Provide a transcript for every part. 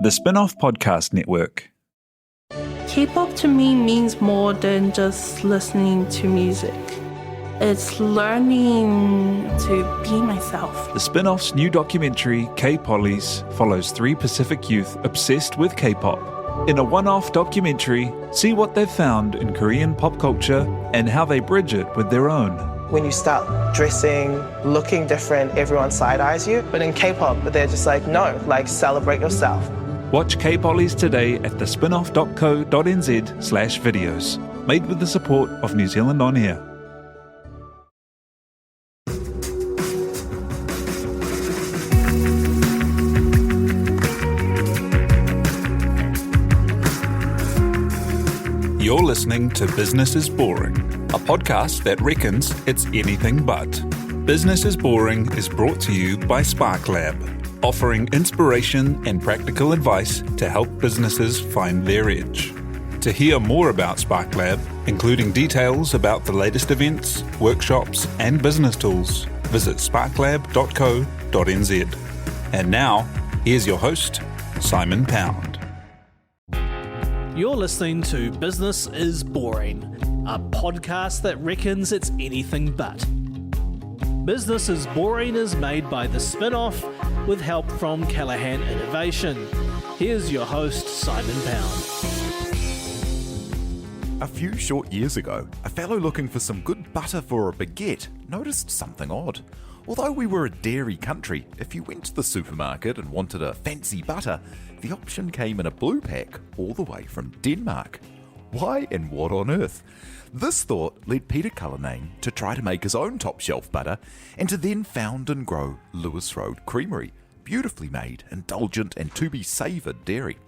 The Spin-off Podcast Network. K-pop to me means more than just listening to music. It's learning to be myself. The Spin-off's new documentary, K-Pollies, follows 3 Pacific youth obsessed with K-pop. In a one-off documentary, see what they've found in Korean pop culture and how they bridge it with their own. When you start dressing, looking different, everyone side-eyes you. But in K-pop, they're just like, no, like celebrate yourself. Watch K-Pollies today at thespinoff.co.nz/videos. Made with the support of New Zealand On Air. You're listening to Business is Boring, a podcast that reckons it's anything but. Business is Boring is brought to you by SparkLab, offering inspiration and practical advice to help businesses find their edge. To hear more about SparkLab, including details about the latest events, workshops, and business tools, visit sparklab.co.nz. And now, here's your host, Simon Pound. You're listening to Business is Boring, a podcast that reckons it's anything but. Business is Boring is made by The Spin-off with help from Callahan Innovation. Here's your host, Simon Pound. A few short years ago, a fellow looking for some good butter for a baguette noticed something odd. Although we were a dairy country, if you went to the supermarket and wanted a fancy butter, the option came in a blue pack all the way from Denmark. Why and what on earth? This thought led Peter Cullinane to try to make his own top shelf butter and to then found and grow Lewis Road Creamery, beautifully made, indulgent and to-be-savoured dairy.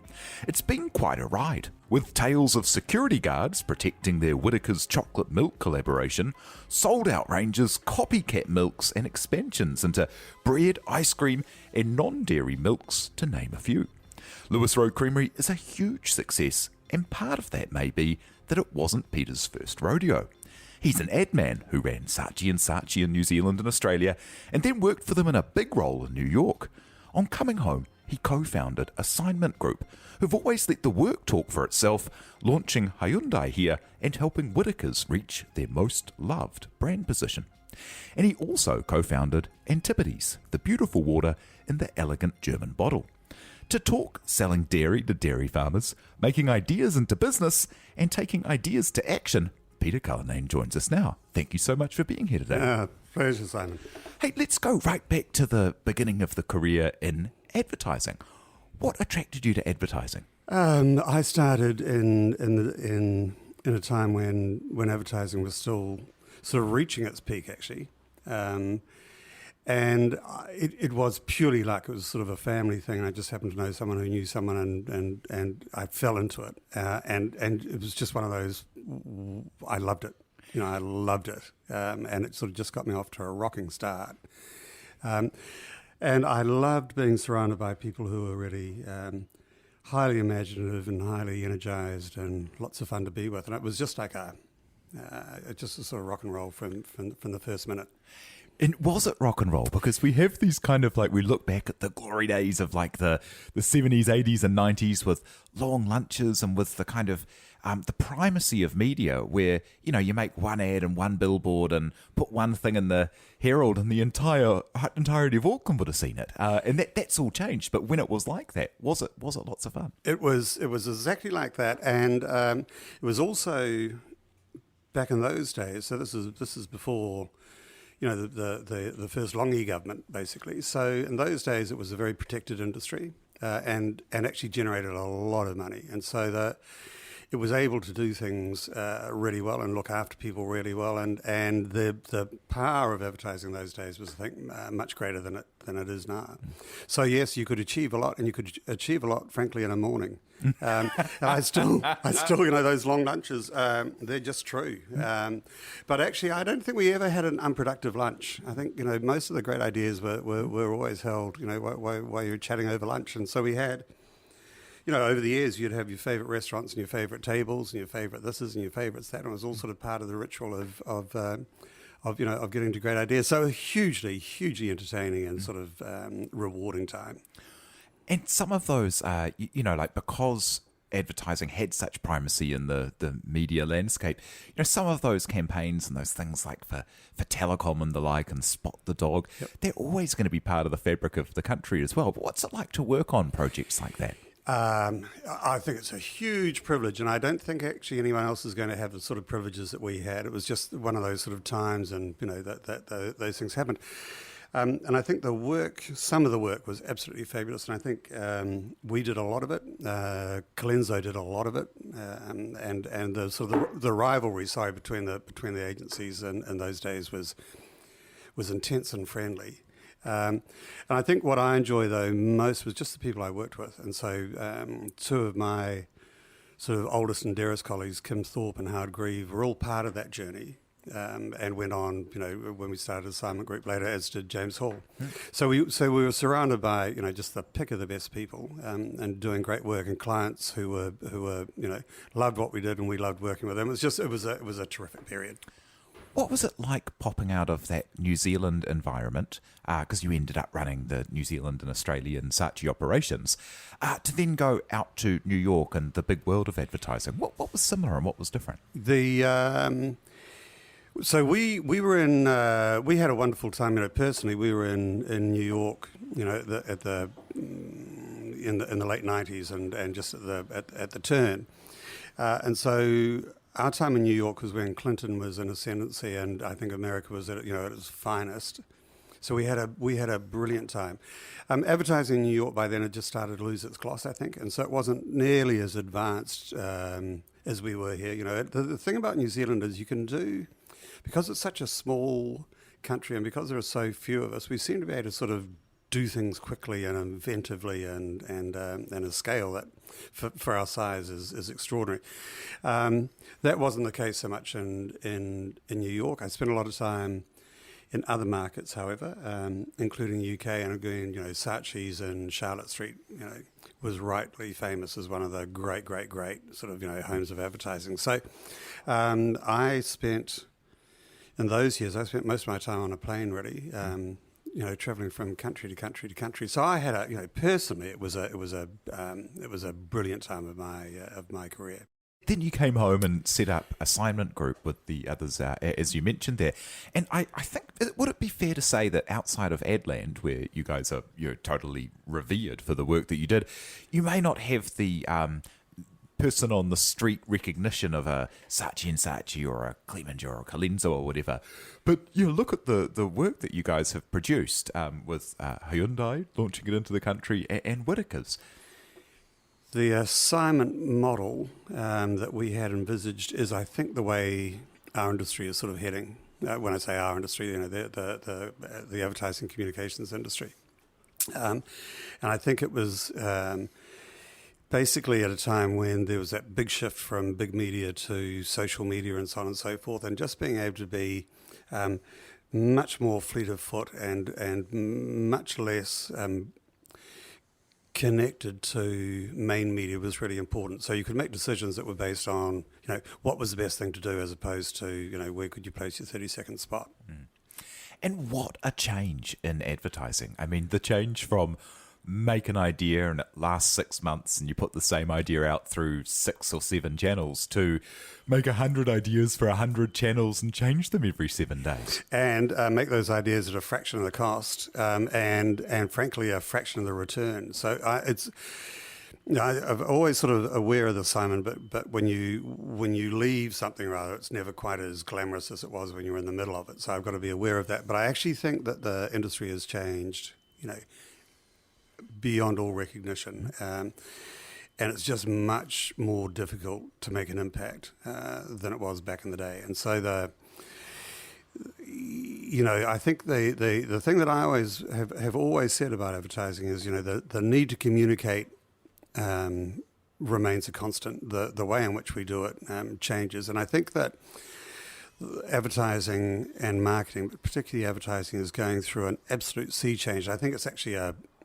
It's been quite a ride, with tales of security guards protecting their Whittakers Chocolate milk collaboration, sold-out ranges, copycat milks and expansions into bread, ice cream and non-dairy milks, to name a few. Lewis Road Creamery is a huge success, and part of that may be that it wasn't Peter's first rodeo. He's an ad man who ran Saatchi Saatchi in New Zealand and Australia, and then worked for them in a big role in New York. On coming home, he co-founded Assignment Group, who've always let the work talk for itself, launching Hyundai here and helping Whittakers reach their most loved brand position. And he also co-founded Antipodes, the beautiful water in the elegant German bottle. To talk selling dairy to dairy farmers, making ideas into business, and taking ideas to action, Peter Cullinane joins us now. Thank you so much for being here today. Pleasure, Simon. Hey, let's go right back to the beginning of the career in advertising. What attracted you to advertising? I started in a time when advertising was still sort of reaching its peak, actually. And it was purely luck. It was sort of a family thing. I just happened to know someone who knew someone, and I fell into it. And it was just one of those. I loved it. I loved it, and it sort of just got me off to a rocking start. And I loved being surrounded by people who were really highly imaginative and highly energized, and lots of fun to be with. And it was just like just a sort of rock and roll from the first minute. And was it rock and roll? Because we have these kind of we look back at the glory days of the 70s, 80s and 90s with long lunches and with the kind of the primacy of media where, you make one ad and one billboard and put one thing in the Herald and the entirety of Auckland would have seen it. And that's all changed. But when it was like that, was it lots of fun? It was exactly like that. And it was also back in those days. So this is before the first Longy government, basically. So in those days, it was a very protected industry and actually generated a lot of money. And so it was able to do things really well and look after people really well. And the power of advertising those days was, I think, much greater than it is now. So yes, you could achieve a lot, and you could achieve a lot, frankly, in a morning. And I still, those long lunches, they're just true. But actually, I don't think we ever had an unproductive lunch. I think, most of the great ideas were always held, while you're chatting over lunch. And so we had, over the years, you'd have your favourite restaurants and your favourite tables and your favourite thises and your favourites that, and it was all sort of part of the ritual of getting to great ideas. So hugely, hugely entertaining and sort of rewarding time. And some of those, like because advertising had such primacy in the media landscape, some of those campaigns and those things like for telecom and the like and Spot the Dog, they're always going to be part of the fabric of the country as well. But what's it like to work on projects like that? I think it's a huge privilege, and I don't think actually anyone else is going to have the sort of privileges that we had. It was just one of those sort of times, and that those things happened. And I think some of the work was absolutely fabulous, and I think we did a lot of it. Colenso did a lot of it, and the sort of the rivalry, between the agencies in those days was intense and friendly. And I think what I enjoy though most was just the people I worked with, and so two of my sort of oldest and dearest colleagues, Kim Thorpe and Howard Grieve, were all part of that journey. And went on, when we started Assignment Group later, as did James Hall. So we were surrounded by, just the pick of the best people, and doing great work, and clients who were loved what we did, and we loved working with them. It was a terrific period. What was it like popping out of that New Zealand environment, because you ended up running the New Zealand and Australian Saatchi operations, to then go out to New York and the big world of advertising? What was similar and what was different? So we were in. We had a wonderful time. Personally, we were in New York. In the late '90s and just at the turn, and so our time in New York was when Clinton was in ascendancy, and I think America was at its finest. So we had a brilliant time. Advertising in New York by then had just started to lose its gloss, I think, and so it wasn't nearly as advanced as we were here. The thing about New Zealand is you can do. Because it's such a small country and because there are so few of us, we seem to be able to sort of do things quickly and inventively and a scale that for our size is extraordinary. That wasn't the case so much in New York. I spent a lot of time in other markets, however, including the UK, and again, Saatchi's in Charlotte Street, was rightly famous as one of the great sort of, homes of advertising. So in those years, I spent most of my time on a plane, really, traveling from country to country to country. So I had personally, it was a brilliant time of my career. Then you came home and set up Assignment Group with the others, as you mentioned there. And I think, would it be fair to say that outside of Adland, where you guys you're totally revered for the work that you did, you may not have the person on the street recognition of a Saatchi Saatchi or a Clemenger or a Colenso or whatever, but look at the work that you guys have produced with Hyundai launching it into the country and Whittakers. The assignment model that we had envisaged is, I think, the way our industry is sort of heading. When I say our industry, the advertising communications industry, and I think it was. Basically at a time when there was that big shift from big media to social media and so on and so forth, and just being able to be much more fleet of foot and much less connected to main media was really important. So you could make decisions that were based on, what was the best thing to do as opposed to, where could you place your 30-second spot. And what a change in advertising. I mean, the change from make an idea and it lasts 6 months and you put the same idea out through 6 or 7 channels to make 100 ideas for 100 channels and change them every 7 days. And make those ideas at a fraction of the cost and frankly a fraction of the return. So I'm always sort of aware of the Simon, but when you leave something rather, it's never quite as glamorous as it was when you were in the middle of it. So I've got to be aware of that. But I actually think that the industry has changed, beyond all recognition, and it's just much more difficult to make an impact than it was back in the day. And so I think the thing that I always have always said about advertising is, the need to communicate remains a constant. The way in which we do it changes, and I think that advertising and marketing, but particularly advertising, is going through an absolute sea change. I think it's actually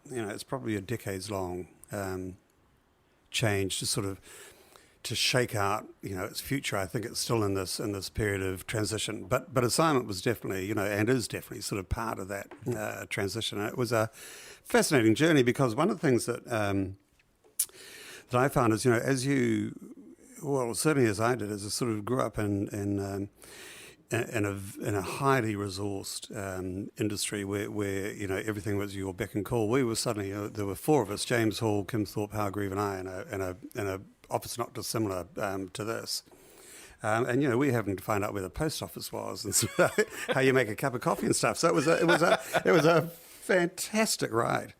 it's probably a decades-long change to shake out, its future. I think it's still in this period of transition. But assignment was definitely, and is definitely sort of part of that transition. And it was a fascinating journey because one of the things that I found is, certainly as I did, as I sort of grew up in a highly resourced industry where everything was your beck and call. We were suddenly there were four of us: James Hall, Kim Thorpe, Hargreave, and I, in a office not dissimilar to this. And we happened to find out where the post office was and so how you make a cup of coffee and stuff. So it was a fantastic ride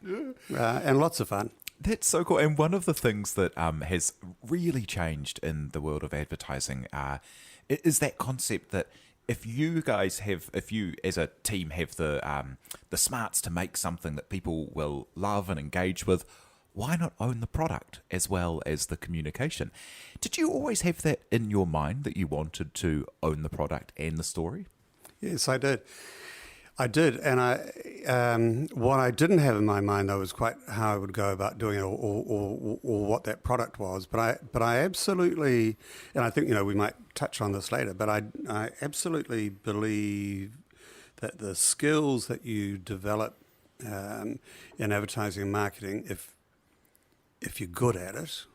and lots of fun. That's so cool. And one of the things that has really changed in the world of advertising is that concept that if you as a team have the smarts to make something that people will love and engage with, why not own the product as well as the communication? Did you always have that in your mind, that you wanted to own the product and the story? Yes, I did. And what I didn't have in my mind, though, was quite how I would go about doing it or what that product was. But I absolutely, and I think, we might touch on this later, but I absolutely believe that the skills that you develop in advertising and marketing, if you're good at it,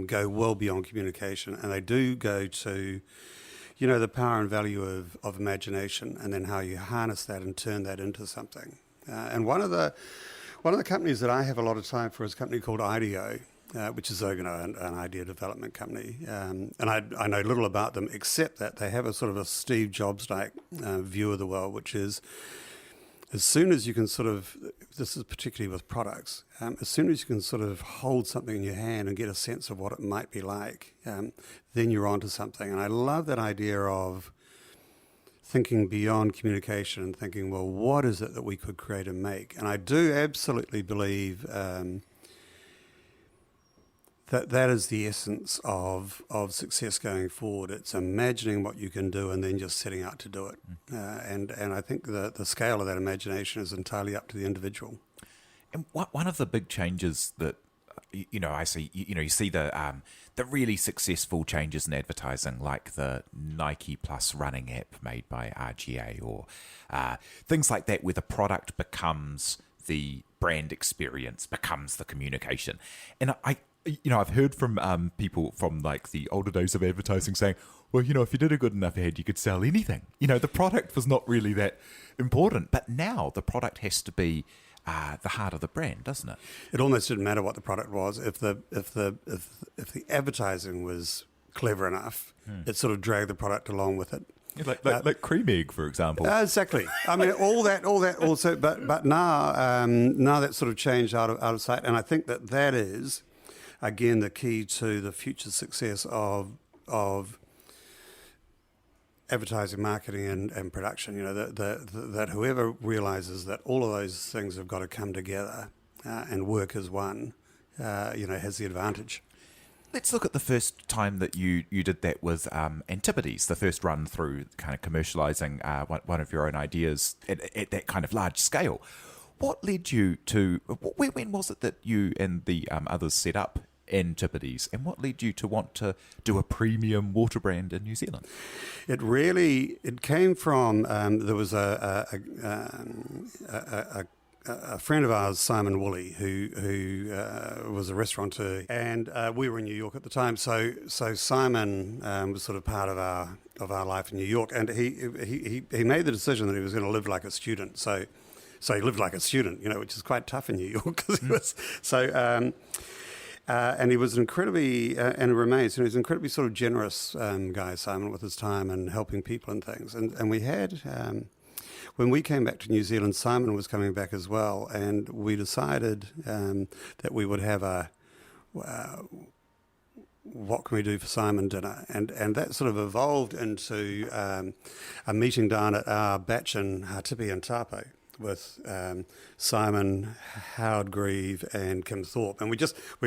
go well beyond communication. And they do go to, the power and value of imagination, and then how you harness that and turn that into something. And one of the companies that I have a lot of time for is a company called IDEO, which is an idea development company. And I know little about them except that they have a sort of a Steve Jobs-like view of the world, which is, as soon as you can this is particularly with products, as soon as you can sort of hold something in your hand and get a sense of what it might be like, then you're onto something. And I love that idea of thinking beyond communication and thinking, well, what is it that we could create and make? And I do absolutely believe that is the essence of success going forward. It's imagining what you can do and then just setting out to do it. And I think the scale of that imagination is entirely up to the individual. And one of the big changes that I see, you see the really successful changes in advertising, like the Nike Plus running app made by RGA, or things like that, where the product becomes the brand experience, becomes the communication. And I've heard from people from like the older days of advertising saying, well, if you did a good enough ad, you could sell anything. The product was not really that important, but now the product has to be the heart of the brand, doesn't it? It almost didn't matter what the product was. If the advertising was clever enough, it sort of dragged the product along with it. Yeah, like cream egg, for example. Exactly. I mean, all that also. But now that's sort of changed out of sight, and I think that is, again, the key to the future success of advertising, marketing, and production. That whoever realizes that all of those things have got to come together and work as one, has the advantage. Let's look at the first time that you did that with Antipodes, the first run through kind of commercializing one of your own ideas at that kind of large scale. What led you to, when was it that you and the others set up Antipodes, and what led you to want to do a premium water brand in New Zealand? It came from, there was a friend of ours, Simon Woolley, who was a restaurateur, and we were in New York at the time. So Simon was sort of part of our life in New York, and he made the decision that he was going to live like a student. So he lived like a student, which is quite tough in New York because he was so. And he was an incredibly, and remains, he's an incredibly sort of generous guy, Simon, with his time and helping people and things. And we had, when we came back to New Zealand, Simon was coming back as well, and we decided that we would have a what can we do for Simon dinner, and that sort of evolved into a meeting down at our batch in Hatipi and Tapo with Simon, Howard Grieve, and Kim Thorpe, and we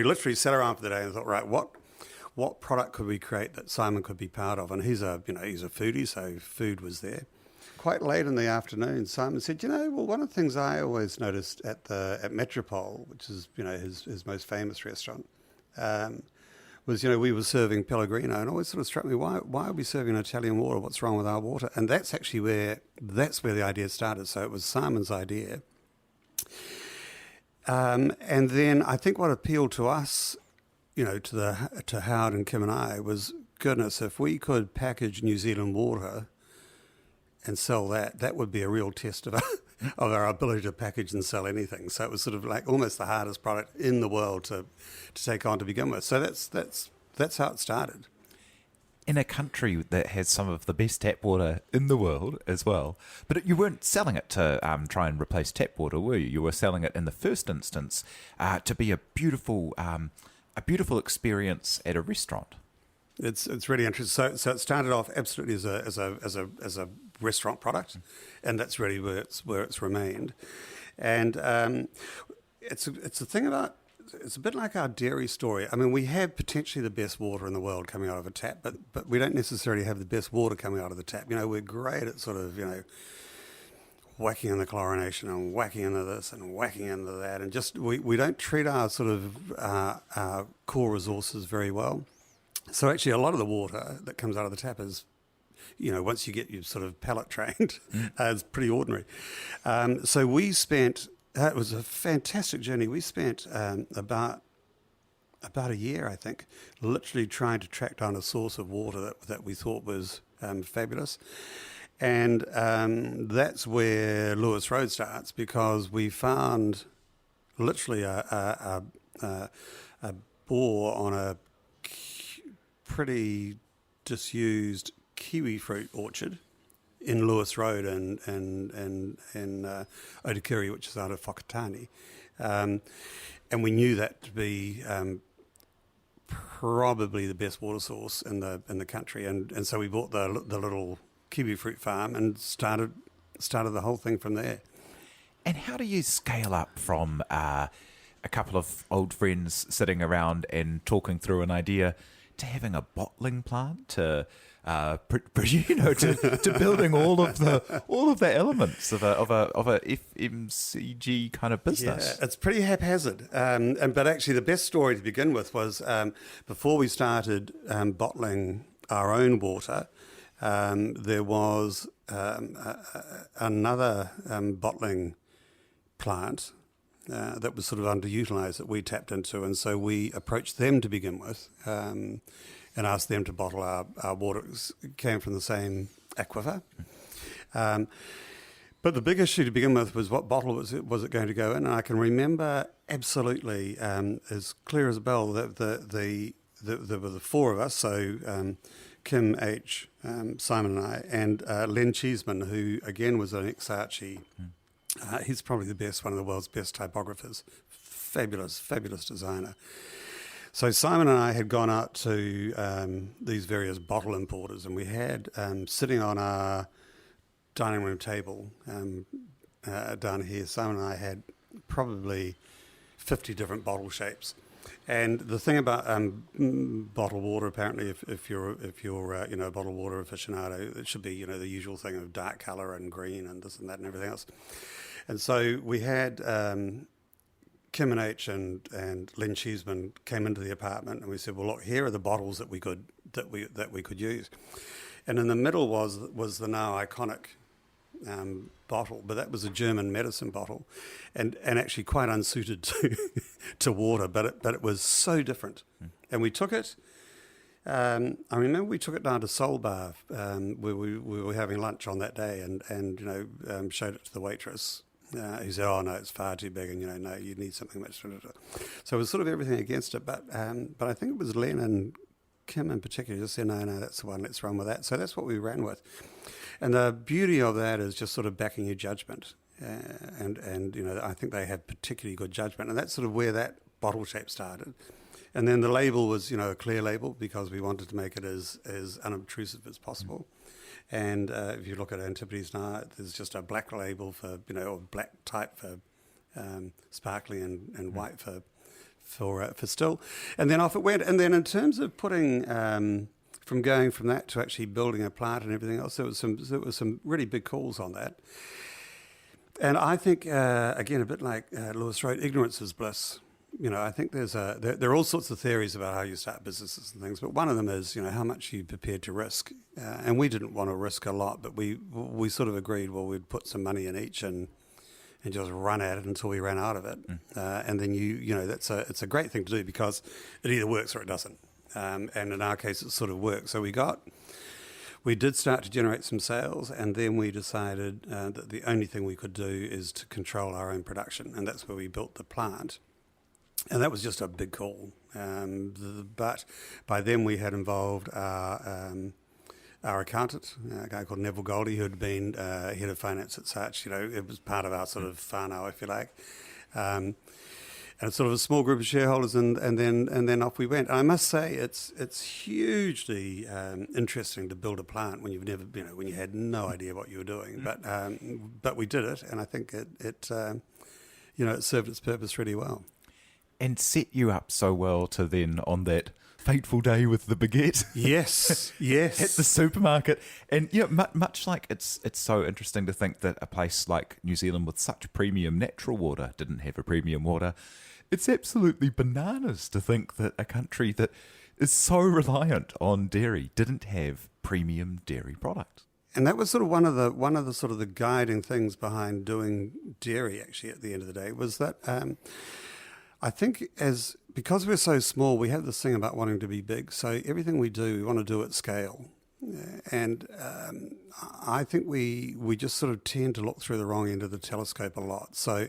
literally sat around for the day and thought, right, what product could we create that Simon could be part of? And he's a foodie, so food was there. Quite late in the afternoon, Simon said, well, one of the things I always noticed at Metropole, which is his most famous restaurant, was, we were serving Pellegrino, and it always sort of struck me, why are we serving Italian water? What's wrong with our water? And that's actually where the idea started. So it was Simon's idea. And then I think what appealed to us, to Howard and Kim and I, was, goodness, if we could package New Zealand water and sell that would be a real test of our ability to package and sell anything. So it was sort of like almost the hardest product in the world to take on to begin with. So that's how it started. In a country that has some of the best tap water in the world as well. But you weren't selling it to try and replace tap water, were you? You were selling it in the first instance to be a beautiful experience at a restaurant. It's really interesting. So it started off absolutely as a restaurant product, and that's really where it's remained. And it's a thing about, it's a bit like our dairy story. I mean, we have potentially the best water in the world coming out of a tap, but we don't necessarily have the best water coming out of the tap. We're great at sort of whacking in the chlorination and whacking into this and whacking into that, and just we don't treat our sort of our core resources very well. So actually, a lot of the water that comes out of the tap is, once you get you sort of palate trained, it's pretty ordinary. So we spent, it was a fantastic journey. We spent about a year, I think, literally trying to track down a source of water that we thought was fabulous. And that's where Lewis Road starts, because we found literally a bore on a pretty disused kiwi fruit orchard in Lewis Road in Otakuri, which is out of Whakatane. And we knew that to be probably the best water source in the country. And so we bought the little kiwi fruit farm and started the whole thing from there. And how do you scale up from a couple of old friends sitting around and talking through an idea to having a bottling plant, to building all of the elements of a FMCG kind of business? Yeah, it's pretty haphazard. But actually, the best story to begin with was before we started bottling our own water. There was another bottling plant that was sort of underutilised that we tapped into, and so we approached them to begin with and asked them to bottle our water. It came from the same aquifer. But the big issue to begin with was what bottle was it going to go in, and I can remember absolutely as clear as a bell that there were the four of us, so Kim H., Simon and I, and Len Cheeseman, who again was an ex-Saatchi. He's probably the best, one of the world's best typographers. Fabulous designer. So Simon and I had gone out to these various bottle importers, and we had sitting on our dining room table down here, Simon and I had probably 50 different bottle shapes. And the thing about bottled water, apparently, if you're a bottled water aficionado, it should be the usual thing of dark colour and green and this and that and everything else. And so we had Kim and H and Len Cheeseman came into the apartment, and we said, well, look, here are the bottles that we could use. And in the middle was the now iconic bottle, but that was a German medicine bottle, and actually quite unsuited to water, but it was so different. And we took it. I remember we took it down to Soul Bar where we were having lunch on that day, and showed it to the waitress. Who said, "Oh no, it's far too big, and no, you need something much." So it was sort of everything against it, but I think it was Len and Kim in particular just said, "No, that's the one. Let's run with that." So that's what we ran with. And the beauty of that is just sort of backing your judgment, and I think they have particularly good judgment, and that's sort of where that bottle shape started. And then the label was a clear label, because we wanted to make it as unobtrusive as possible. And if you look at Antipodes now, there's just a black label for or black type for sparkly and white for still, and then off it went. And then in terms of putting from going from that to actually building a plant and everything else, there was some really big calls on that. And I think again, a bit like Lewis Road, ignorance is bliss. I think there are all sorts of theories about how you start businesses and things, but one of them is, how much you prepared to risk. And we didn't want to risk a lot, but we sort of agreed, well, we'd put some money in each and just run at it until we ran out of it. And then it's a great thing to do because it either works or it doesn't. And in our case, it sort of worked. So we did start to generate some sales, and then we decided that the only thing we could do is to control our own production, and that's where we built the plant. And that was just a big call. But by then we had involved our accountant, a guy called Neville Goldie, who had been head of finance at Saatchi. It was part of our sort of whānau, if you like. And sort of a small group of shareholders, and then off we went. And I must say, it's hugely interesting to build a plant when you've never, when you had no idea what you were doing. But we did it, and I think it served its purpose really well. And set you up so well to then on that fateful day with the baguette. Yes. At the supermarket. And much like it's so interesting to think that a place like New Zealand with such premium natural water didn't have a premium water. It's absolutely bananas to think that a country that is so reliant on dairy didn't have premium dairy products. And that was sort of one of the sort of the guiding things behind doing dairy, actually, at the end of the day, was that I think because we're so small, we have this thing about wanting to be big. So everything we do, we want to do at scale. And I think we just sort of tend to look through the wrong end of the telescope a lot. So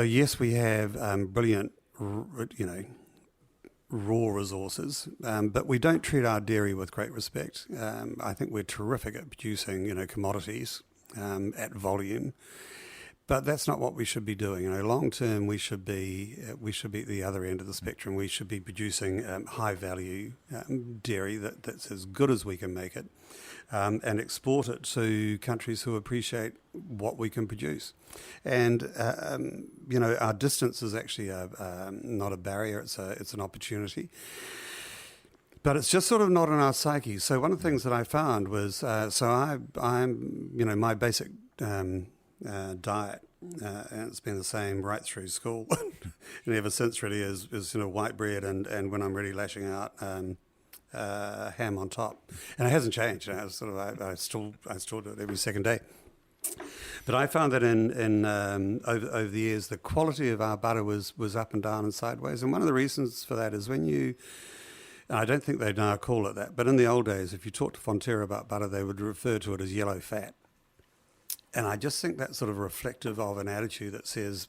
yes, we have brilliant, raw resources, but we don't treat our dairy with great respect. I think we're terrific at producing, commodities at volume, but that's not what we should be doing. Long term, we should be at the other end of the spectrum. We should be producing high value dairy that's as good as we can make it, and export it to countries who appreciate what we can produce. And our distance is actually not a barrier; it's an opportunity. But it's just sort of not in our psyche. So one of the things that I found was, I'm my basic diet, and it's been the same right through school, and ever since really is white bread and when I'm really lashing out. Ham on top, and it hasn't changed. I still do it every second day. But I found that in over the years, the quality of our butter was up and down and sideways. And one of the reasons for that is and I don't think they now call it that, but in the old days, if you talked to Fonterra about butter, they would refer to it as yellow fat. And I just think that's sort of reflective of an attitude that says,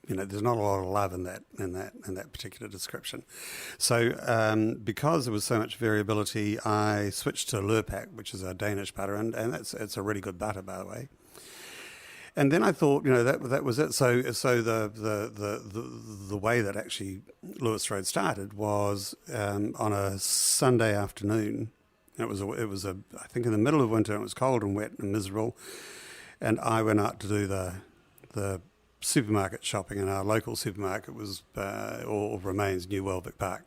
there's not a lot of love in that particular description. So because there was so much variability, I switched to Lurpak, which is a Danish butter, and it's a really good butter, by the way. And then I thought, that was it. So the way that actually Lewis Road started was on a Sunday afternoon. It was I think in the middle of winter. It was cold and wet and miserable, and I went out to do the supermarket shopping, and our local supermarket was or remains New Welbeck Park.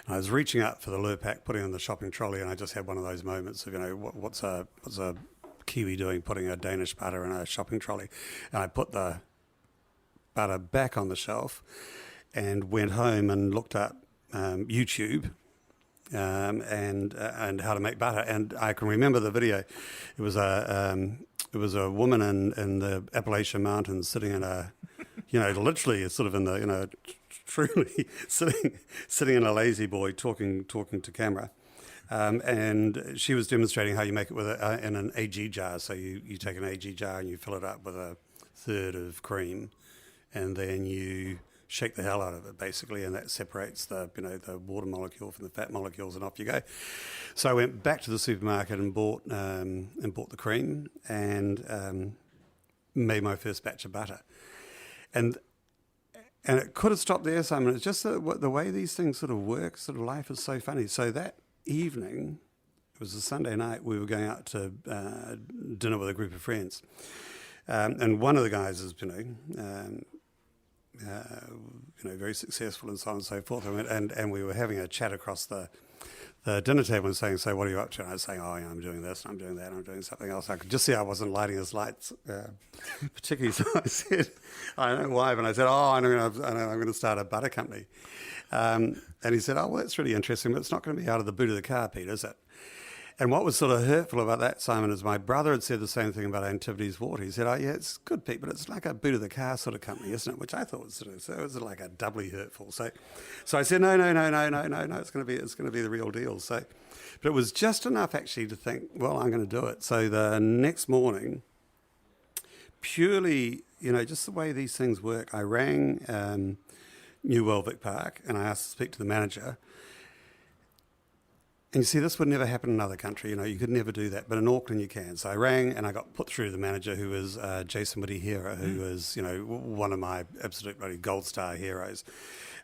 And I was reaching out for the Lurpak, putting on the shopping trolley, and I just had one of those moments of what's a Kiwi doing putting a Danish butter in a shopping trolley, and I put the butter back on the shelf and went home and looked up YouTube. And how to make butter, and I can remember the video. It was a woman in the Appalachian Mountains sitting in literally sort of in the truly sitting in a lazy boy talking to camera, and she was demonstrating how you make it in an AG jar. So you take an AG jar and you fill it up with a third of cream, and then you shake the hell out of it, basically, and that separates the water molecule from the fat molecules, and off you go. So I went back to the supermarket and bought the cream and made my first batch of butter, and it could have stopped there, Simon. It's just the way these things sort of work. Sort of life is so funny. So that evening, it was a Sunday night. We were going out to dinner with a group of friends, and one of the guys is very successful and so on and so forth. And we were having a chat across the the dinner table and saying, "So what are you up to?" And I was saying, "Oh, yeah, I'm doing this, I'm doing that, I'm doing something else." I could just see I wasn't lighting his lights, particularly. So I said, "I don't know why," but I said, "Oh, I'm going to start a butter company." And he said, "Oh, well, that's really interesting, but it's not going to be out of the boot of the car, Pete, is it?" And what was sort of hurtful about that, Simon, is my brother had said the same thing about Antipodes Water. He said, "Oh, yeah, it's good, Pete, but it's like a boot of the car sort of company, isn't it?" Which I thought was sort of, so it was like a doubly hurtful. So I said, no, it's going to be the real deal. So, but it was just enough actually to think, well, I'm going to do it. So the next morning, purely, just the way these things work, I rang New World Vic Park and I asked to speak to the manager. And you see, this would never happen in another country. You could never do that. But in Auckland, you can. So I rang and I got put through to the manager, who was Jason Whittakers, who is, one of my absolute bloody gold star heroes.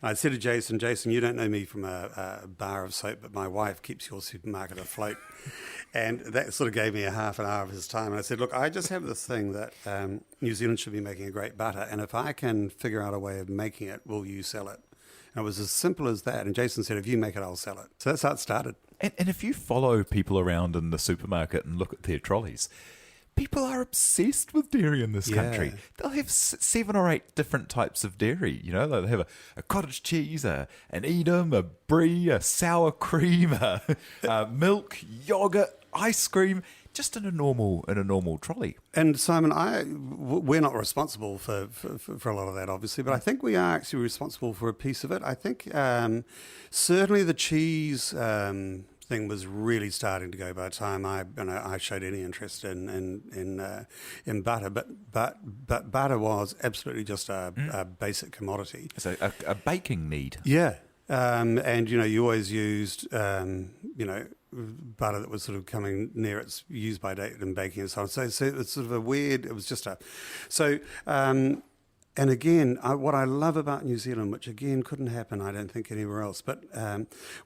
And I said to Jason, "You don't know me from a bar of soap, but my wife keeps your supermarket afloat." And that sort of gave me a half an hour of his time. And I said, "Look, I just have this thing that New Zealand should be making a great butter. And if I can figure out a way of making it, will you sell it?" And it was as simple as that. And Jason said, "If you make it, I'll sell it." So that's how it started. And if you follow people around in the supermarket and look at their trolleys, people are obsessed with dairy in this country. They'll have 7 or 8 different types of dairy. They'll have a cottage cheese, an Edam, a brie, a sour cream, a milk, yogurt, ice cream, just in a normal trolley. And Simon, we're not responsible for a lot of that, obviously, but I think we are actually responsible for a piece of it. I think certainly the cheese thing was really starting to go by the time I showed any interest in butter, but butter was absolutely just a basic commodity. It's a baking need. Yeah. And you always used butter that was sort of coming near its use by date in baking and so on. So it's sort of it was just and again, what I love about New Zealand, which again couldn't happen, I don't think, anywhere else, but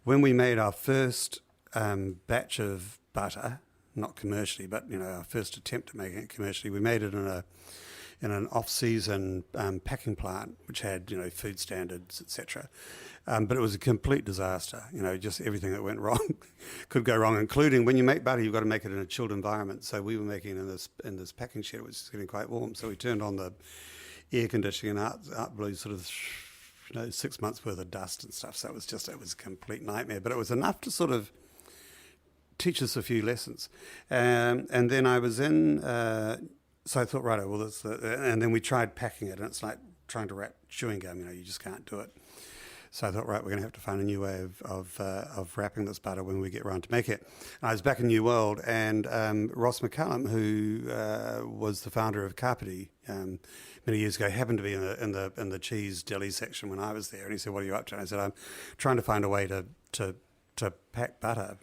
when we made our first batch of butter, not commercially, but our first attempt at making it commercially, we made it in an off-season packing plant, which had food standards, etc. But it was a complete disaster. Just everything that went wrong could go wrong, including when you make butter, you've got to make it in a chilled environment. So we were making it in this packing shed, which is getting quite warm. So we turned on the air conditioning and out blew sort of 6 months worth of dust and stuff. So it was a complete nightmare. But it was enough to sort of teach us a few lessons. And then I was in. So I thought, right, well, and then we tried packing it, and it's like trying to wrap chewing gum. You just can't do it. So I thought, right, we're going to have to find a new way of wrapping this butter when we get around to make it. And I was back in New World, and Ross McCallum, who was the founder of Carpety many years ago, happened to be in the cheese deli section when I was there. And he said, "What are you up to?" And I said, "I'm trying to find a way to pack butter."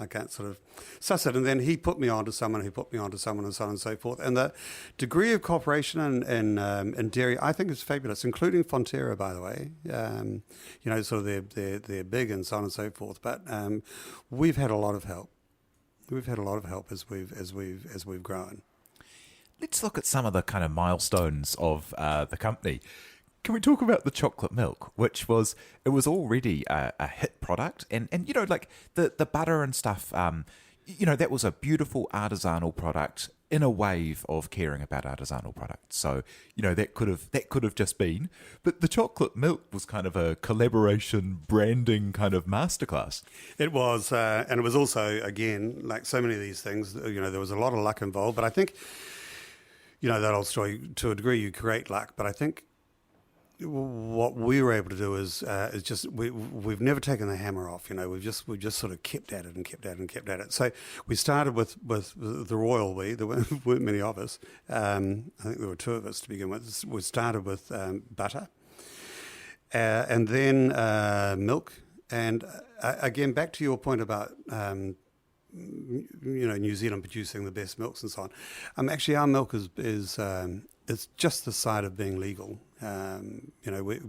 I can't sort of suss it. And then he put me on to someone who put me on to someone, and so on and so forth. And the degree of cooperation in dairy, I think, is fabulous, including Fonterra, by the way. Sort of they're big and so on and so forth. But we've had a lot of help. We've had a lot of help as we've grown. Let's look at some of the kind of milestones of the company. Can we talk about the chocolate milk, which was already a hit product, and like the butter and stuff, that was a beautiful artisanal product in a wave of caring about artisanal products. So that could have just been, but the chocolate milk was kind of a collaboration branding kind of masterclass. It was, and it was also, again, like so many of these things, there was a lot of luck involved. But I think, that old story, to a degree, you create luck, but I think what we were able to do is just we've never taken the hammer off. We've just sort of kept at it. So we started with the royal we. There weren't many of us. I think there were 2 of us to begin with. We started with butter, and then milk. And again, back to your point about New Zealand producing the best milks and so on. Actually, our milk is it's just the side of being legal.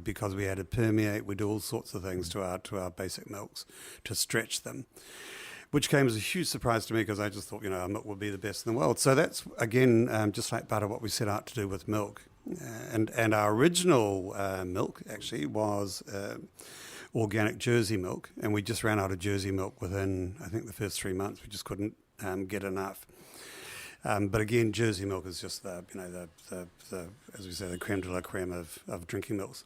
Because we had to permeate, we do all sorts of things to our basic milks to stretch them, which came as a huge surprise to me, because I just thought, our milk would be the best in the world. So that's, again, just like butter, what we set out to do with milk. And our original milk actually was organic Jersey milk, and we just ran out of Jersey milk within, I think, the first 3 months. We just couldn't get enough. But again, Jersey milk is just the as we say, the creme de la creme of drinking milks.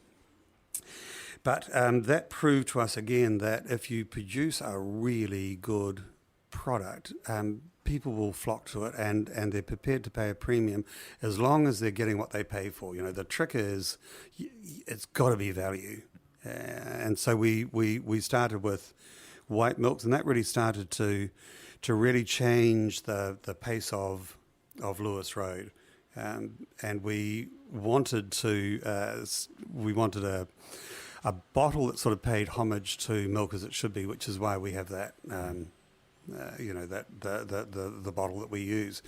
But that proved to us again that if you produce a really good product, people will flock to it, and they're prepared to pay a premium as long as they're getting what they pay for. The trick is it's got to be value. And so we started with white milks, and that really started to really change the pace of Lewis Road. And we wanted a bottle that sort of paid homage to milk as it should be, which is why we have that, the bottle that we use.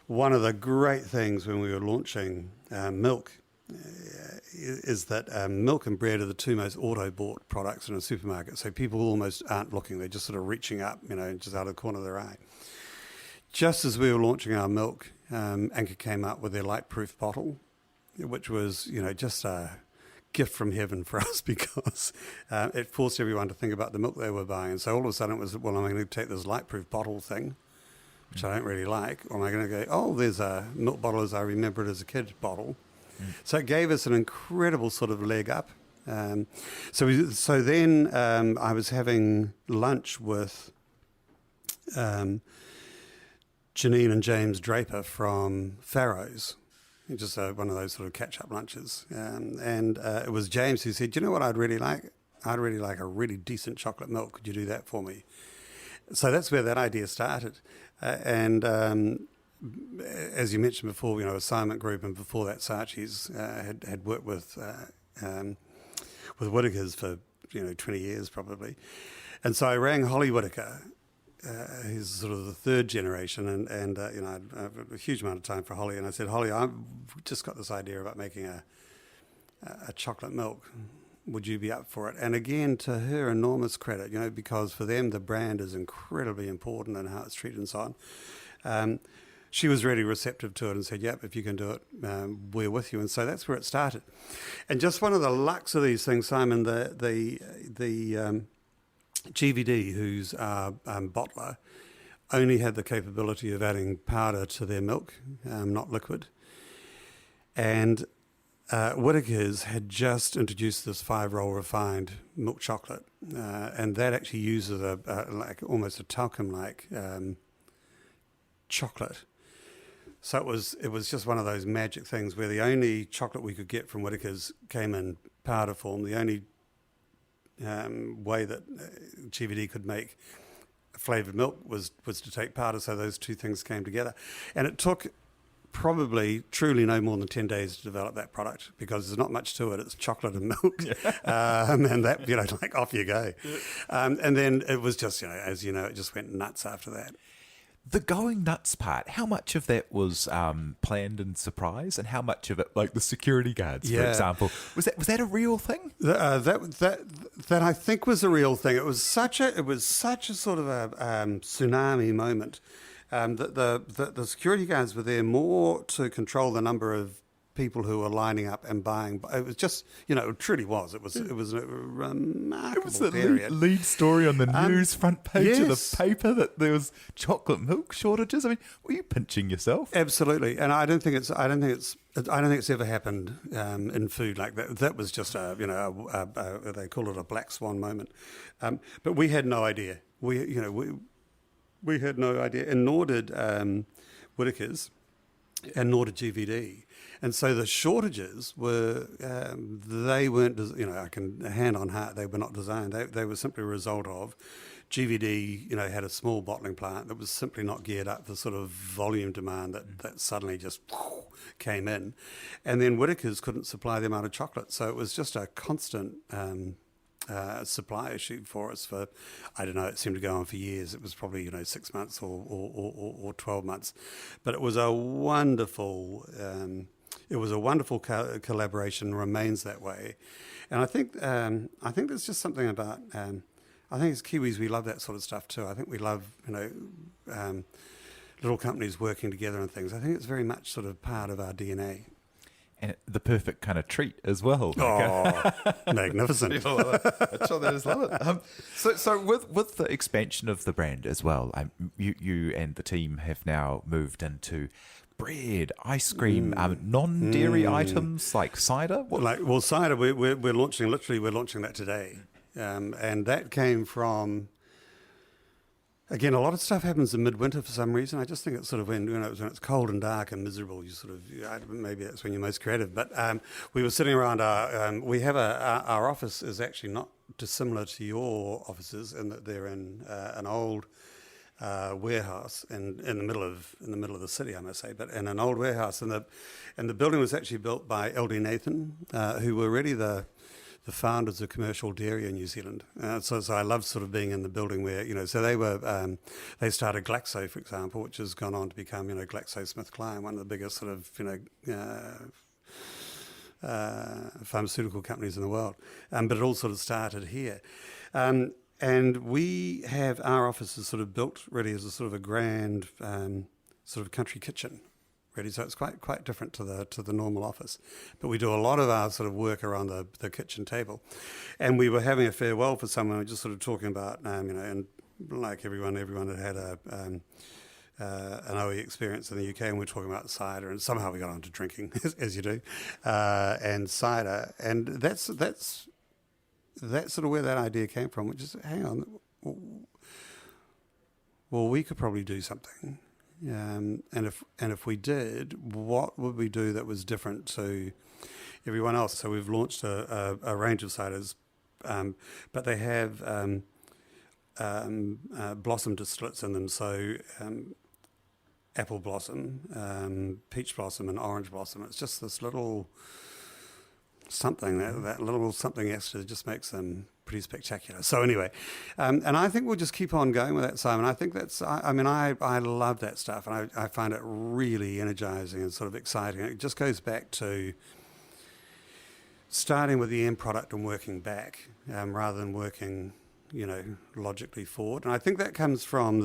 One of the great things when we were launching milk is that milk and bread are the two most auto-bought products in a supermarket. So people almost aren't looking; they're just sort of reaching up, just out of the corner of their eye. Just as we were launching our milk, Anchor came up with their light-proof bottle, which was, just a gift from heaven for us because it forced everyone to think about the milk they were buying. And so all of a sudden it was, well, am I going to take this light-proof bottle thing, which I don't really like, or am I going to go, oh, there's a milk bottle as I remember it as a kid's bottle. So it gave us an incredible sort of leg up. So then I was having lunch with Janine and James Draper from Farrow's, just one of those sort of catch-up lunches. And it was James who said, you know what I'd really like? I'd really like a really decent chocolate milk. Could you do that for me? So that's where that idea started. And as you mentioned before, Assignment Group, and before that, Saatchi's had worked with Whittakers for 20 years probably, and so I rang Holly Whittaker. He's sort of the third generation, and I have a huge amount of time for Holly, and I said, Holly, I've just got this idea about making a chocolate milk. Would you be up for it? And again, to her enormous credit, because for them the brand is incredibly important and how it's treated and so on. She was really receptive to it and said, yep, if you can do it, we're with you. And so that's where it started. And just one of the lucks of these things, Simon, the GVD, who's our bottler, only had the capability of adding powder to their milk, not liquid. And Whittakers had just introduced this 5-roll refined milk chocolate, and that actually uses like almost a talcum-like chocolate. So it was just one of those magic things where the only chocolate we could get from Whittakers came in powder form. The only way that GVD could make flavoured milk was to take powder, so those two things came together. And it took probably truly no more than 10 days to develop that product, because there's not much to it. It's chocolate and milk. And that, like off you go. And then it was just, as you know, it just went nuts after that. The going nuts part, how much of that was planned and surprise, and how much of it, like the security guards, for example, was that a real thing? That I think was a real thing. It was such a sort of a tsunami moment. That the security guards were there more to control the number of people who were lining up and buying. It was just, it truly was. It was a remarkable It was the period. lead story on the news front page of yes. the paper that there was chocolate milk shortages. I mean, were you pinching yourself? Absolutely, and I don't think it's ever happened in food like that. That was just they call it a black swan moment. But we had no idea. We had no idea, and nor did Whittakers, and nor did GVD. And so the shortages were, they weren't, I can hand on heart, they were not designed. They were simply a result of GVD, had a small bottling plant that was simply not geared up for sort of volume demand that suddenly just came in. And then Whittakers couldn't supply the amount of chocolate. So it was just a constant supply issue for us for, I don't know, it seemed to go on for years. It was probably, 6 months or 12 months. But it was a wonderful... It was a wonderful collaboration, remains that way. And I think there's just something about, I think as Kiwis, we love that sort of stuff too. I think we love, little companies working together and things. I think it's very much sort of part of our DNA. And the perfect kind of treat as well. Oh, magnificent. I just love it. So with the expansion of the brand as well, you and the team have now moved into bread, ice cream, non-dairy items like cider. Cider. We're launching that today, and that came from. Again, a lot of stuff happens in midwinter for some reason. I just think it's sort of when it's cold and dark and miserable, you sort of maybe that's when you're most creative. But we were sitting around our office is actually not dissimilar to your offices in that they're in an old warehouse in the middle of the city, I must say, but in an old warehouse, and the building was actually built by LD Nathan, who were really the founders of commercial dairy in New Zealand. So I love sort of being in the building where, so they started Glaxo, for example, which has gone on to become, GlaxoSmithKline, one of the biggest sort of, pharmaceutical companies in the world. But it all sort of started here. And we have our offices sort of built really as a sort of a grand sort of country kitchen. Really, so it's quite different to the normal office, but we do a lot of our sort of work around the kitchen table, and we were having a farewell for someone. We were just sort of talking about, and like everyone had an OE experience in the UK, and we were talking about cider, and somehow we got onto drinking, as you do, and cider, and that's sort of where that idea came from. Which is, hang on, well, we could probably do something. And if we did, what would we do that was different to everyone else? So we've launched a range of ciders, but they have blossom distillates in them. So apple blossom, peach blossom, and orange blossom. It's just this little something that little something extra just makes them pretty spectacular. So anyway, and I think we'll just keep on going with that, Simon. I think that's, I love that stuff, and I find it really energizing and sort of exciting. It just goes back to starting with the end product and working back, rather than working, logically forward. And I think that comes from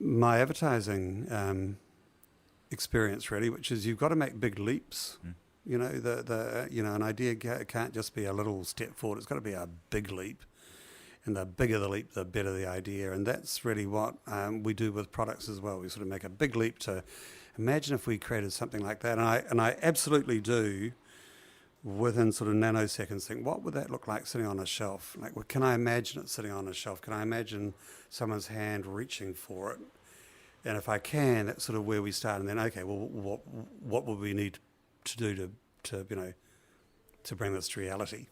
my advertising experience, really, which is you've got to make big leaps. An idea can't just be a little step forward. It's got to be a big leap, and the bigger the leap, the better the idea. And that's really what we do with products as well. We sort of make a big leap to imagine if we created something like that. And I absolutely do, within sort of nanoseconds, think, what would that look like sitting on a shelf? Like, can I imagine it sitting on a shelf? Can I imagine someone's hand reaching for it? And if I can, that's sort of where we start. And then, okay, well, what would we need to do to bring this to reality?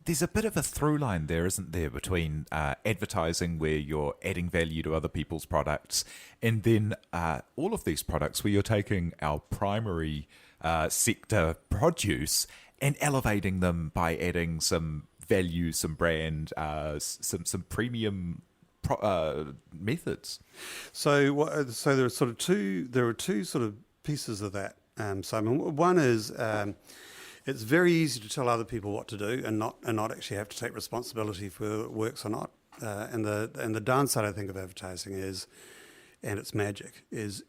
There's a bit of a through line there, isn't there, between advertising where you're adding value to other people's products, and then all of these products where you're taking our primary sector produce and elevating them by adding some value, some brand, some premium methods. So there are sort of two sort of pieces of that. Simon, one is it's very easy to tell other people what to do and not actually have to take responsibility for whether it works or not. And the downside, I think, of advertising is, and it's magic, is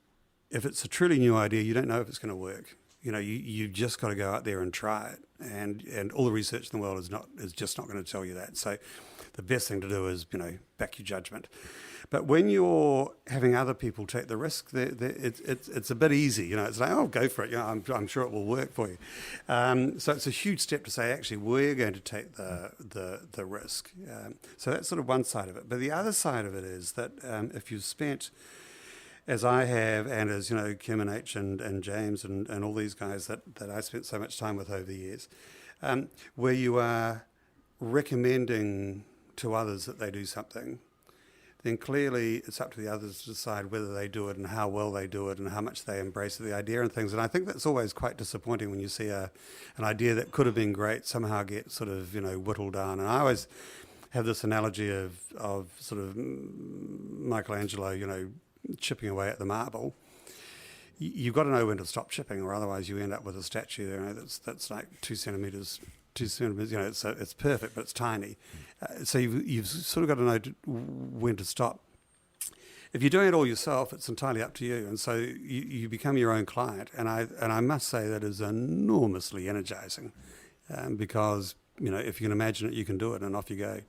if it's a truly new idea, you don't know if it's going to work. You've just got to go out there and try it, and all the research in the world is just not going to tell you that. So the best thing to do is back your judgment. But when you're having other people take the risk, it's a bit easy. It's like, oh, go for it. I'm sure it will work for you. So it's a huge step to say, actually, we're going to take the risk. So that's sort of one side of it. But the other side of it is that if you've spent, as I have, and as Kim and H and James and all these guys that I spent so much time with over the years, where you are recommending to others that they do something, then clearly it's up to the others to decide whether they do it and how well they do it and how much they embrace the idea and things. And I think that's always quite disappointing when you see an idea that could have been great somehow get sort of, whittled down. And I always have this analogy of sort of Michelangelo, chipping away at the marble. You've got to know when to stop chipping, or otherwise you end up with a statue there that's like 2 centimetres. 2 centimetres, it's perfect, but it's tiny. So you've sort of got to know when to stop. if you're doing it all yourself, it's entirely up to you. And so you become your own client. And I must say that is enormously energizing because, if you can imagine it, you can do it, and off you go.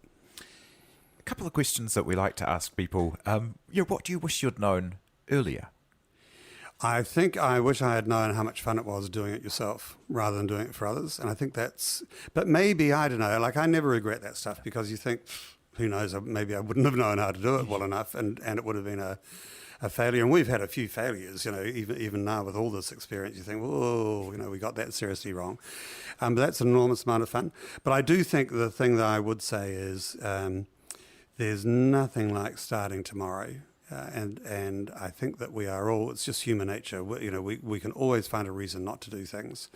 A couple of questions that we like to ask people. What do you wish you'd known earlier? I think I wish I had known how much fun it was doing it yourself rather than doing it for others. And I think but maybe, I don't know, I never regret that stuff because you think, who knows, maybe I wouldn't have known how to do it well enough and it would have been a failure. And we've had a few failures, even now with all this experience, you think, whoa, we got that seriously wrong. But that's an enormous amount of fun. But I do think the thing that I would say is there's nothing like starting tomorrow. And I think that we are all, it's just human nature. We can always find a reason not to do things.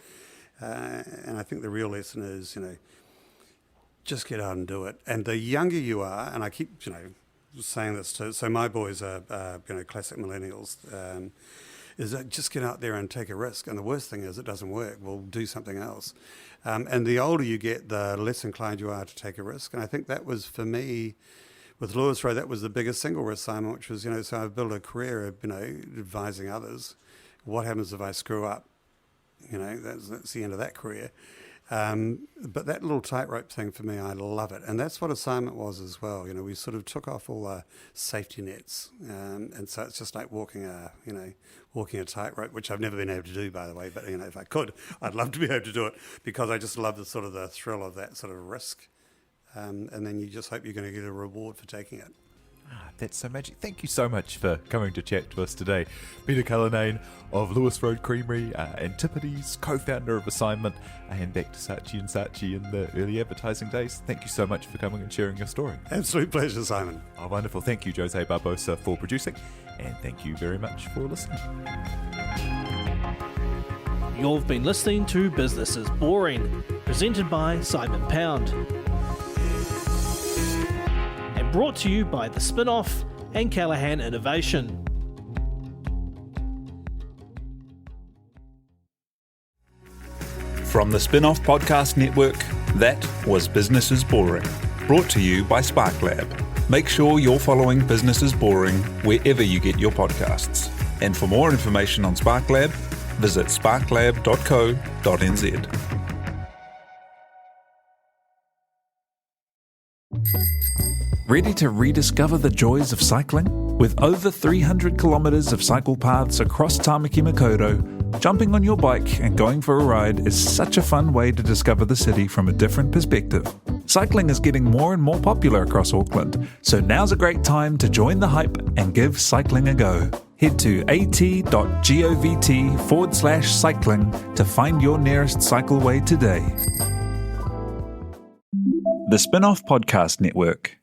And I think the real lesson is, just get out and do it. And the younger you are, and I keep, saying this too, so my boys are, classic millennials, is that just get out there and take a risk. And the worst thing is it doesn't work. We'll do something else. And the older you get, the less inclined you are to take a risk. And I think that was, for me, with Lewis Road, that was the biggest single risk assignment, which was, so I've built a career of, advising others. What happens if I screw up? That's the end of that career. But that little tightrope thing for me, I love it. And that's what assignment was as well. We sort of took off all the safety nets. And so it's just like walking a tightrope, which I've never been able to do, by the way. But, if I could, I'd love to be able to do it because I just love the thrill of that sort of risk. And then you just hope you're going to get a reward for taking it. That's so magic. Thank you so much for coming to chat to us today. Peter Cullinane of Lewis Road Creamery, Antipodes, co-founder of Assignment, and back to Saatchi Saatchi in the early advertising days. Thank you so much for coming and sharing your story. Absolute pleasure, Simon. Oh, wonderful. Thank you, Jose Barbosa, for producing, and thank you very much for listening. You've been listening to Business is Boring, presented by Simon Pound. Brought to you by The Spin-Off and Callaghan Innovation. From the Spin-Off Podcast Network, that was Business is Boring, brought to you by SparkLab. Make sure you're following Business is Boring wherever you get your podcasts. And for more information on SparkLab, visit sparklab.co.nz. Ready to rediscover the joys of cycling? With over 300 kilometres of cycle paths across Tāmaki Makaurau, jumping on your bike and going for a ride is such a fun way to discover the city from a different perspective. Cycling is getting more and more popular across Auckland, so now's a great time to join the hype and give cycling a go. Head to at.govt/cycling to find your nearest cycleway today. The Spin-Off Podcast Network.